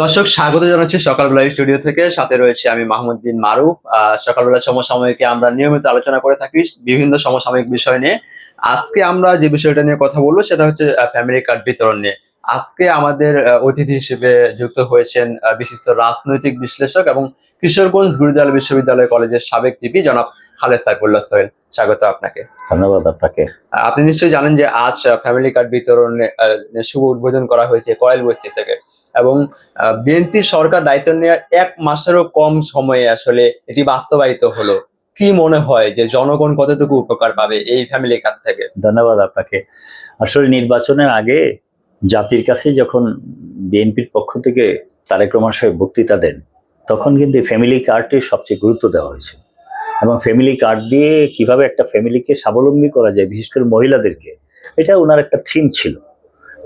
দর্শক, স্বাগত জানাচ্ছি সকালবেলা স্টুডিও থেকে। সাথে রয়েছে আমি মাহমুদ বিন মারুফ। সকালবেলা সমসাময়িকে আমরা নিয়মিত আলোচনা করে থাকি বিভিন্ন সমসাময়িক বিষয় নিয়ে। আজকে আমরা যে বিষয়টা নিয়ে কথা বলবো সেটা হচ্ছে ফ্যামিলি কার্ড বিতরণ নিয়ে। আজকে আমাদের অতিথি হিসেবে যুক্ত হয়েছেন বিশিষ্ট রাজনৈতিক বিশ্লেষক এবং কিশোরগঞ্জ গুরুদাল বিশ্ববিদ্যালয় কলেজের সাবেক ভিপি জনাব খালেদ সাইফুল্লাহ সোহেল। স্বাগত আপনাকে। ধন্যবাদ আপনাকে। আপনি নিশ্চয়ই জানেন যে আজ ফ্যামিলি কার্ড বিতরণে শুভ উদ্বোধন করা হয়েছে কয়েলবস্তি থেকে, এবং বিএনপি সরকার দায়িত্ব নেওয়ার 1 মাসেরও কম সময়ে আসলে এটি বাস্তবায়িত হলো। কি মনে হয় যে জনগণ কতটুকু উপকার পাবে এই ফ্যামিলি কার্ড থেকে? ধন্যবাদ আপনাকে। আসলে নির্বাচনের আগে জাতির কাছে যখন বিএনপির পক্ষ থেকে তারেক রহমান সাহেব বক্তৃতা দেন, তখন কিন্তু ফ্যামিলি কার্ডে সবচেয়ে গুরুত্ব দেওয়া হয়েছে। এবং ফ্যামিলি কার্ড দিয়ে কিভাবে একটা ফ্যামিলিকে স্বাবলম্বী করা যায়, বিশেষ করে মহিলাদেরকে, এটা ওনার একটা থিম ছিল।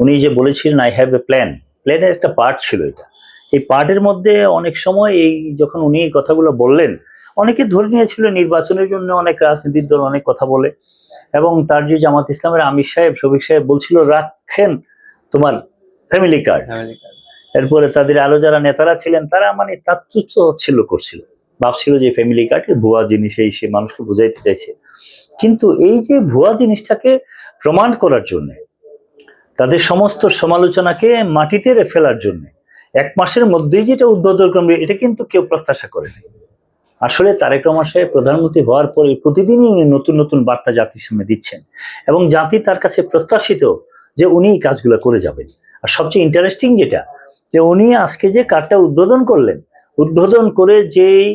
উনি যে বলেছিলেন আই হ্যাভ এ প্ল্যান, প্ল্যানের একটা পার্ট ছিল এটা। এই পার্টের মধ্যে অনেক সময় এই যখন উনি এই কথাগুলো বললেন, অনেকে ধরে নিয়েছিল নির্বাচনের জন্য অনেক রাজনীতির দল অনেক কথা বলে, এবং তার যে জামাত ইসলামের আমির সাহেব শফিক সাহেব বলছিল রাখেন তোমার ফ্যামিলি কার্ড। এরপরে তাদের আলো যারা নেতারা ছিলেন তারা মানে তাচ্ছিল্য করছিল, ভাবছিল যে ফ্যামিলি কার্ড ভুয়া জিনিস, এই সে মানুষকে বুঝাইতে চাইছে। কিন্তু এই যে ভুয়া জিনিসটাকে প্রমাণ করার জন্য, তাদের সমস্ত সমালোচনাকে মাটিতে ফেলার জন্য 1 মাসের মধ্যেই যেটা উদ্বোধন করবে, এটা কিন্তু কেউ প্রত্যাশা করেনি। আসলে তারেক রহমান সাহেব প্রধানমন্ত্রী হওয়ার পরে প্রতিদিনই নতুন নতুন বার্তা জাতির সামনে দিচ্ছেন, এবং জাতি তার কাছে প্রত্যাশিত যে উনি এই কাজগুলো করে যাবেন। আর সবচেয়ে ইন্টারেস্টিং যেটা, যে উনি আজকে যে কার্ডটা উদ্বোধন করলেন, উদ্বোধন করে যেই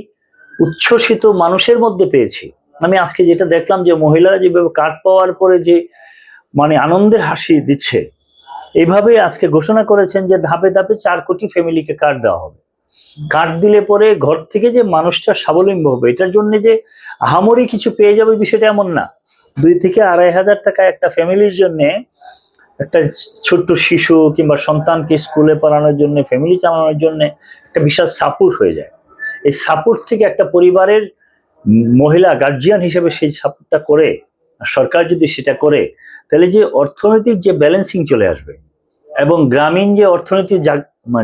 উচ্ছ্বসিত মানুষের মধ্যে পেয়েছি আমি আজকে, যেটা দেখলাম যে মহিলারা যেভাবে কার্ড পাওয়ার পরে যে মানে আনন্দের হাসি দিচ্ছে, এইভাবে আজকে ঘোষণা করেছেন যে ধাপে ধাপে 4 কোটি ফ্যামিলিকে কার্ড দেওয়া হবে। কার্ড দিলে পরে ঘর থেকে যে মানুষটা স্বাবলম্বী হবে, এটার জন্য যে আহামরি কিছু পেয়ে যাবে বিষয়টা এমন না। 2 থেকে 2,500 টাকা একটা ফ্যামিলির জন্য, একটা ছোট্ট শিশু কিংবা সন্তানকে স্কুলে পড়ানোর জন্য, ফ্যামিলি চালানোর জন্য একটা বিশাল সাপোর্ট হয়ে যায়। এই সাপোর্ট থেকে একটা পরিবারের মহিলা গার্জিয়ান হিসেবে সেই সাপোর্টটা করে, সরকার যদি সেটা করে, তাহলে যে অর্থনৈতিক যে ব্যালেন্সিং চলে আসবে, এবং গ্রামীণ যে অর্থনীতি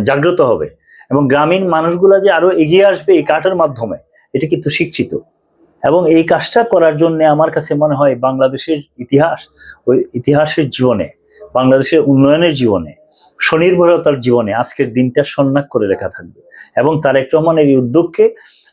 জাগ্রত হবে, এবং গ্রামীণ মানুষগুলা যে আরো এগিয়ে আসবে এই কার্ডের মাধ্যমে, এটা কিন্তু স্বীকৃত। এবং এই কাজটা করার জন্য আমার কাছে মনে হয় বাংলাদেশের ইতিহাস, ওই ইতিহাসের জীবনে, বাংলাদেশের উন্নয়নের জীবনে, স্বনির্ভরতার জীবনে আজকের দিনটা স্বর্ণাক করে লেখা থাকবে। এবং তারেক রহমানের এই উদ্যোগকে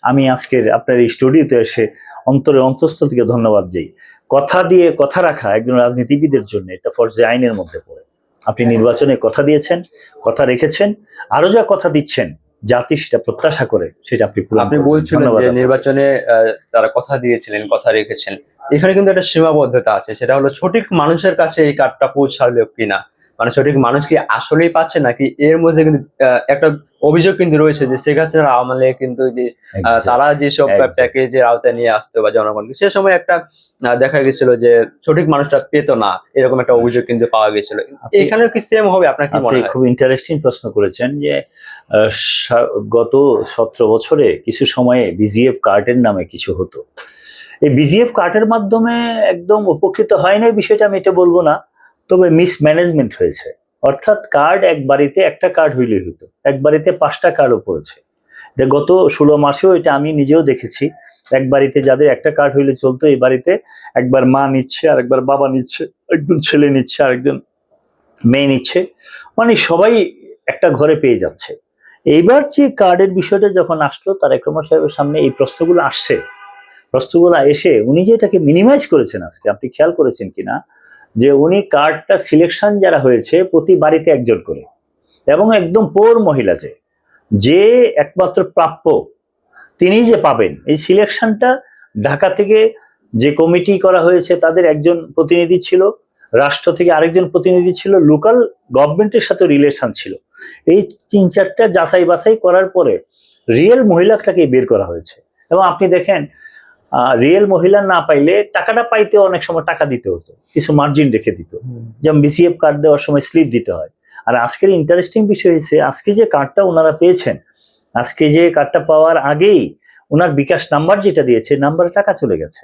আমি আজকের আপনার এই স্টুডিওতে এসে অন্তরের অন্তঃস্থল থেকে ধন্যবাদ দিই। কথা দিয়ে কথা রাখা একজন রাজনীতিবিদের জন্য এটা ফরজে আইনের মধ্যে পড়ে। আপনি নির্বাচনে কথা দিয়েছেন, কথা রেখেছেন, আরো যা কথা দিচ্ছেন জাতি সেটা প্রত্যাশা করে, সেটা আপনি বলছিলেন যে নির্বাচনে তারা কথা দিয়েছিলেন, কথা রেখেছেন। এখানে কিন্তু একটা সীমাবদ্ধতা আছে, সেটা হলো সঠিক মানুষের কাছে এই কার্ডটা পৌঁছালো কিনা, মানে সঠিক মানুষ কি আসলেই পাচ্ছে নাকি। এর মধ্যে কিন্তু একটা অভিযোগ কিন্তু রয়েছে যে শেখ হাসিনার আমলে কিন্তু যে তারা যেসব প্যাকেজের আওতায় নিয়ে আসতো বা জনগণকে, সে সময় একটা দেখা গেছিল যে সঠিক মানুষটা পেতো না, এরকম একটা অভিযোগ কিন্তু পাওয়া গেছিল। এখানেও কি সেম হবে? আপনার কি মনে হয়? খুব ইন্টারেস্টিং প্রশ্ন করেছেন। যে গত 17 বছরে কিছু সময়ে বিজিএফ কার্ডের নামে কিছু হতো। এই বিজিএফ কার্ডের মাধ্যমে একদম উপকৃত হয় না বিষয়টা আমি এটা বলবো না, তবে মিসম্যানেজমেন্ট হয়েছে। অর্থাৎ কার্ড এক বাড়িতে একটা কার্ড হইলে হতো, এক বাড়িতে 5টা কার্ডও পড়েছে। এটা গত 16 মাসেও এটা আমি নিজেও দেখেছি। এক বাড়িতে যাদের একটা কার্ড হইলে চলতো, এই বাড়িতে একবার মা নিচ্ছে, আরেকবার বাবা নিচ্ছে, একজন ছেলে নিচ্ছে, আরেকজন মেয়ে নিচ্ছে, মানে সবাই একটা ঘরে পেয়ে যাচ্ছে। এইবার যে কার্ডের বিষয়টা যখন আসলো তারেক রহমান সাহেবের সামনে, এই প্রশ্নগুলো আসছে, প্রশ্নগুলো এসে উনি যে এটাকে মিনিমাইজ করেছেন, আজকে আপনি খেয়াল করেছেন কিনা, যে উনি কার্ডটা সিলেকশন যারা হয়েছে প্রতি বাড়িতে একজন করে, এবং একদম পোর মহিলা যে একমাত্র প্রাপ্য তিনি যে পাবেন, এই সিলেকশনটা ঢাকা থেকে যে কমিটি করা হয়েছে তাদের একজন প্রতিনিধি ছিল, রাষ্ট্র থেকে আরেকজন প্রতিনিধি ছিল, লোকাল গভর্নমেন্টের সাথে রিলেশন ছিল। এই 3-4টা যাচাই বাছাই করার পরে রিয়েল মহিলাটাকে বের করা হয়েছে। এবং আপনি দেখেন, রিয়েল মহিলা না পাইলে টাকাটা পাইতে অনেক সময় টাকা দিতে হতো, কিছু মার্জিন রেখে দিত, যেমন বিসিএফ কার্ড দেওয়ার সময় স্লিপ দিতে হয়। আর আজকের ইন্টারেস্টিং বিষয় হচ্ছে, আজকে যে কার্ডটা ওনারা পেয়েছেন, আজকে যে কার্ডটা পাওয়ার আগেই ওনার বিকাশ নাম্বার যেটা দিয়েছে, নাম্বারে টাকা চলে গেছে।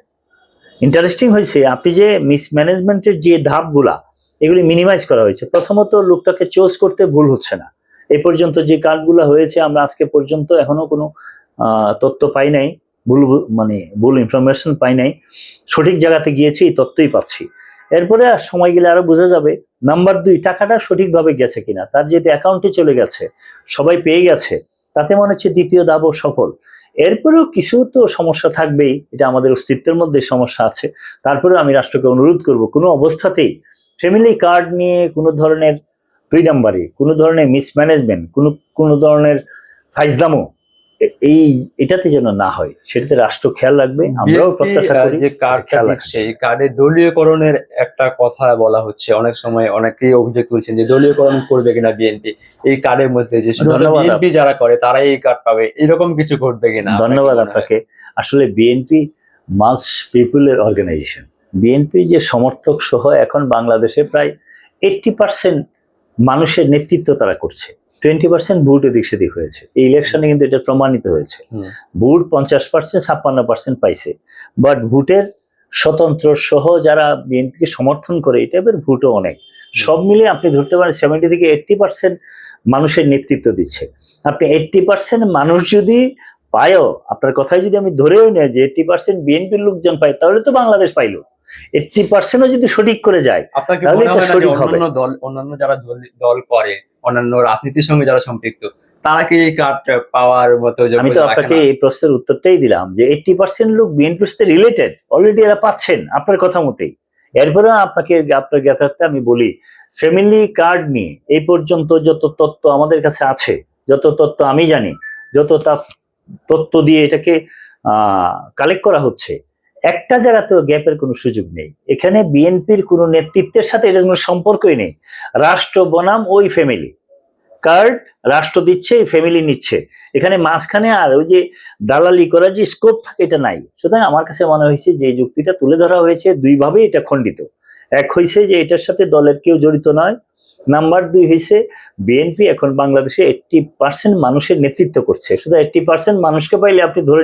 ইন্টারেস্টিং হয়েছে, আপনি যে মিসম্যানেজমেন্টের যে ধাপগুলা, এগুলি মিনিমাইজ করা হয়েছে। প্রথমত লোকটাকে চুজ করতে ভুল হচ্ছে না, এই পর্যন্ত যে কার্ডগুলো হয়েছে আমরা আজকে পর্যন্ত এখনো কোনো তথ্য পাই নাই, ভুল ইনফরমেশন পাই নাই, সঠিক জায়গাতে গিয়েছি এই তথ্যই পাচ্ছি। এরপরে সময় গেলে আরো বোঝা যাবে। নাম্বার 2, টাকাটা সঠিকভাবে গেছে কিনা, তার যেহেতু অ্যাকাউন্টে চলে গেছে, সবাই পেয়ে গেছে, তাতে মনে হচ্ছে দ্বিতীয় দাবও সফল। এরপরেও কিছু তো সমস্যা থাকবেই, এটা আমাদের অস্তিত্বের মধ্যে সমস্যা আছে। তারপরে আমি রাষ্ট্রকে অনুরোধ করব, কোনো অবস্থাতেই ফ্যামিলি কার্ড নিয়ে কোনো ধরনের 2 নাম্বারে, কোনো ধরনের মিসম্যানেজমেন্ট, কোনো ধরনের ফাইজলামো এটাতে যেন না হয়, সেটাতে রাষ্ট্র খেয়াল রাখবে, আমরাও প্রত্যাশা করি। যে কার্ডটা দিচ্ছে, এই কার্ডে দলীয়করণের একটা কথা বলা হচ্ছে, অনেক সময় অনেকেই অভিযোগ তুলছেন যে দলীয়করণ করবে কিনা বিএনপি এই কার্ডের মধ্যে, যে শুধু বিএনপি যারা করে তারাই এই কার্ড পাবে, এরকম কিছু ঘটবে কিনা? ধন্যবাদ আপনাকে। আসলে বিএনপি মাস পিপুলের অর্গানাইজেশন। বিএনপি যে সমর্থক সহ এখন বাংলাদেশে প্রায় 80% মানুষের নেতৃত্ব তারা করছে, 20% ভোট এদিক সেদিক হয়েছে। এই ইলেকশনে কিন্তু এটা প্রমাণিত হয়েছে। ভোট 50%, 56% পাইছে, বাট ভোটের স্বতন্ত্র সহ যারা বিএনপিকে সমর্থন করে এই টাইপের ভোটও অনেক। সব মিলে আপনি ধরতে পারেন 70 থেকে 80% মানুষের নেতৃত্ব দিচ্ছে। আপনি 80% মানুষ যদি পায়ও, আপনার কথাই যদি আমি ধরেও নেই যে 80% বিএনপির লোকজন পায়, তাহলে তো বাংলাদেশ পাইলো। 80%ও যদি সঠিক করে যায় তাহলে এটা সঠিক হবে। অন্যান্য যারা দল করে, অন্যান্য রাজনীতির সঙ্গে যারা সম্পৃক্ত, তারা কি এই কার্ড পাওয়ার মতো? আমি তো আপনাকে এই প্রশ্নের উত্তরটাই দিলাম যে 80% লোক বিএনপির সাথে রিলেটেড, অলরেডি এরা পাচ্ছেন আপনার কথা মতেই। এরপরে আপনাকে আপনার জ্ঞাতার্থে আমি বলি, ফ্যামিলি কার্ড নিয়ে এই পর্যন্ত যত তথ্য আমাদের কাছে আছে, যত তথ্য আমি জানি, যত তথ্য দিয়ে এটাকে কালেক্ট করা হচ্ছে, একটা জায়গাতেও গ্যাপের কোনো সুযোগ নেই। এখানে বিএনপির কোনো নেতৃত্বের সাথে এটার কোনো সম্পর্কই নেই। রাষ্ট্র বনাম ওই ফ্যামিলি কার্ড, রাষ্ট্র দিচ্ছে, ফ্যামিলি নিচ্ছে, এখানে মাঝখানে আর ওই যে দালালি করার যে স্কোপ থাকে এটা নাই। সুতরাং আমার কাছে মনে হয়েছে যে এই যুক্তিটা তুলে ধরা হয়েছে দুইভাবে, এটা খণ্ডিত। এক হয়েছে যে এটার সাথে দলের কেউ জড়িত নয়, নাম্বার 2 হয়েছে বিএনপি এখন বাংলাদেশে 80% মানুষের নেতৃত্ব করছে। শুধু 80% মানুষকে পাইলে আপনি ধরে